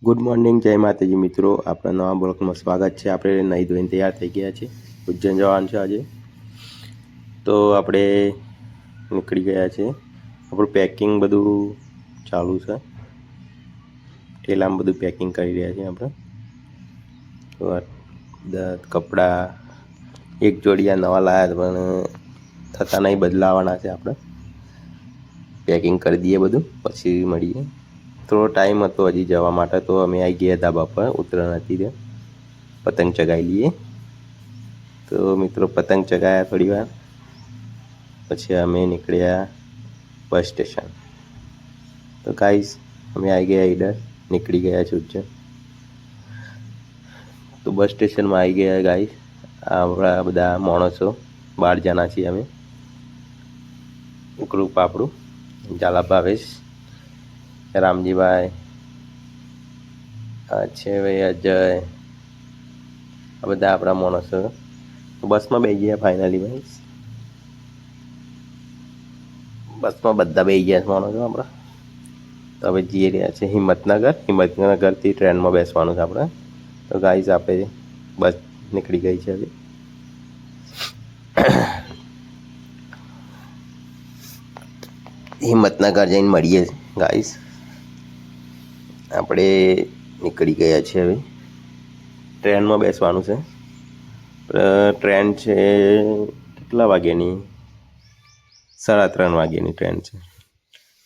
Good morning, જય માતાજી મિત્રો. આપણા નવા બ્લોગમાં સ્વાગત છે. આપણે નહીં ધોઈને તૈયાર થઈ ગયા છે. ઉજ્જૈન જવાનું છે આજે. તો આપણે નીકળી ગયા છે. આપણું પેકિંગ બધું ચાલુ છે. ઠેલામાં બધું પેકિંગ કરી રહ્યા છીએ આપણે. તો કપડાં એક જોડિયા નવા લાવ્યા પણ થતા નહીં, બદલાવાના છે આપણે. પેકિંગ કરી દઈએ બધું, પછી મળીએ. થોડો ટાઈમ હતો હજી જવા માટે, તો અમે આવી ગયા ધાબા પર. ઉત્તરાયણ હતી ત્યાં પતંગ ચગાવી લઈએ. તો મિત્રો પતંગ ચગાવ્યા થોડી વાર, પછી અમે નીકળ્યા બસ સ્ટેશન. તો ગાઈસ અમે આવી ગયા ઈડર, નીકળી ગયા છે ઉજ્જૈન. તો બસ સ્ટેશનમાં આવી ગયા ગાઈસ. આપણા બધા માણસો 12 જણા છીએ અમે. ગ્રુપ આપણું ઝાલા ભાવેશ, રામજીભાઈ, છે ભાઈ અજય, આ બધા આપણા માણસો બસમાં બેસી ગયા. ફાઇનલી ભાઈ બસમાં બધા બેસી ગયા છે માણસો આપણા. તો હવે જઈ રહ્યા છે હિંમતનગર. હિંમતનગરથી ટ્રેનમાં બેસવાનું છે આપણે. તો ગાઈઝ આપણે બસ નીકળી ગઈ છે હવે. હિંમતનગર જઈને મળીએ ગાઈઝ. આપણે નીકળી ગયા છીએ હવે. ટ્રેનમાં બેસવાનું છે. ટ્રેન છે કેટલા વાગ્યાની? 3:30 વાગ્યાની ટ્રેન છે.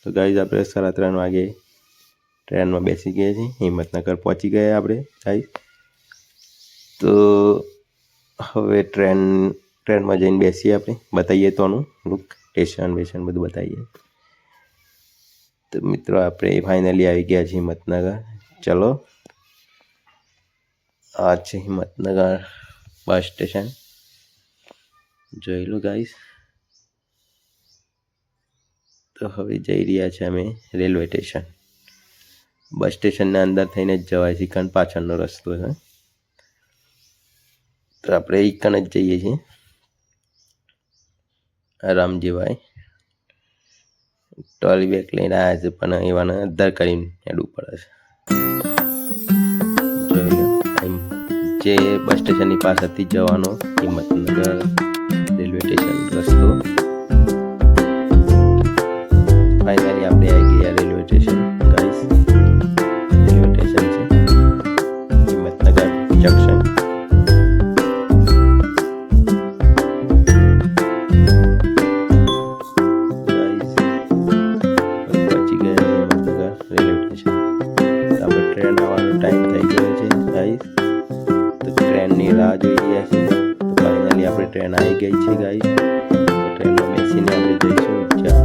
તો ગાઈઝ આપણે 3:30 વાગે ટ્રેનમાં બેસી ગયા છીએ. હિંમતનગર પહોંચી ગયા આપણે ગાઈઝ. તો હવે ટ્રેનમાં જઈને બેસીએ આપણે. બતાવીએ તોનું લુક, સ્ટેશન વેશન બધું બતાવીએ. તો મિત્રો આપણે ફાઇનલી આવી ગયા છીએ હિંમતનગર. ચલો, આ છે હિંમતનગર બસ સ્ટેશન, જોઈ લો ગાઈસ. તો હવે જઈ રહ્યા છે અમે રેલવે સ્ટેશન. બસ સ્ટેશનના અંદર થઈને જ જવાય છે, કારણ પાછળનો રસ્તો છે. તો આપણે એકન જ જઈએ છીએ. રામજીભાઈ ટ્રોલી બેગ લઈને આવ્યા છે, પણ એવાને અધર કરીને હેડવું પડે છે. જોઈ લો, જે બસ સ્ટેશનની પાસેથી જવાનો હિંમતનગર રેલવે સ્ટેશન રસ્તો. ફાઇનલી આપણે આવી ગયા railway station guys. Railway station છે હિંમતનગર જંકશન. ટ્રેન આવવાનો ટાઈમ થઈ ગયો છે ગાઈસ. તો ટ્રેનની રાહ જોઈ રહ્યા છે. તો ફાઇનલી આપણે ટ્રેન આવી ગઈ છે ગાઈસ. ટ્રેનમાં બેસીને આપણે જઈશું ઉજ્જૈન.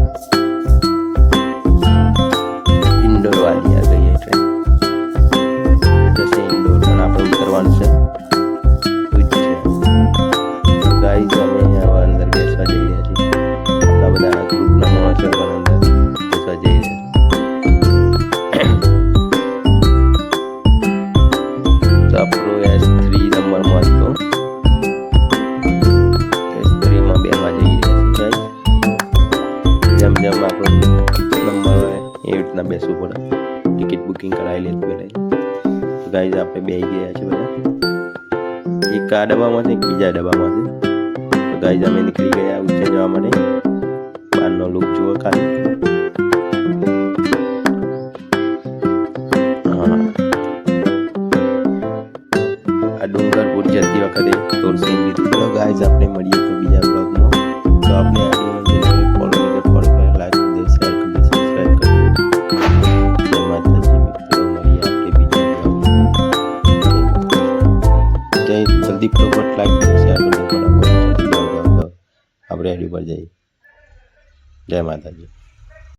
ઇન્ડોર વાળી આ ગઈ ટ્રેન જશે ઇન્ડોર, પણ આપણે ઉતરવાનું છે ઉજ્જૈન. ગાઈસ અમે હવે અંદર બેસવા જઈ રહ્યા છીએ. આપણા બધા ગ્રુપના માણસો પણ અંદર બેસવા જઈ રહ્યા છે. આપણો S3 નંબરમાં હતો. S3માં બેસવા જઈ રહ્યા છીએ. જેમ જેમ આપણો નંબર હોય એ રીતના બેસવું પડે. ટિકિટ બુકિંગ કરાવી લેતી પહેલાં. તો ગાઈઝ આપણે બેસી ગયા છે બધા. એક આ ડબ્બામાં છે, એક બીજા ડબ્બામાં છે. તો ગાઈઝ અમે નીકળી ગયા ઉજ્જૈન જવા માટે. બહારનો લુક જુઓ ખાલી. ડુંગરપુર જતી વખતે તોરસીન લીધું. ચલો ગાઈઝ આપણે મળીએ તો બીજા બ્લોગમાં. તો આપણે ફોલો કરે, લાઈક કરી દે, શેર કરી દે, સબસ્ક્રાઈબ કરી દે. જય માતાજી મિત્રો, મળીએ આપણે બીજા બ્લોગમાં. જલ્દી ફટાફટ લાઈક કરી, શેર કરી દે. આપણે એડી પર જઈએ. જય માતાજી.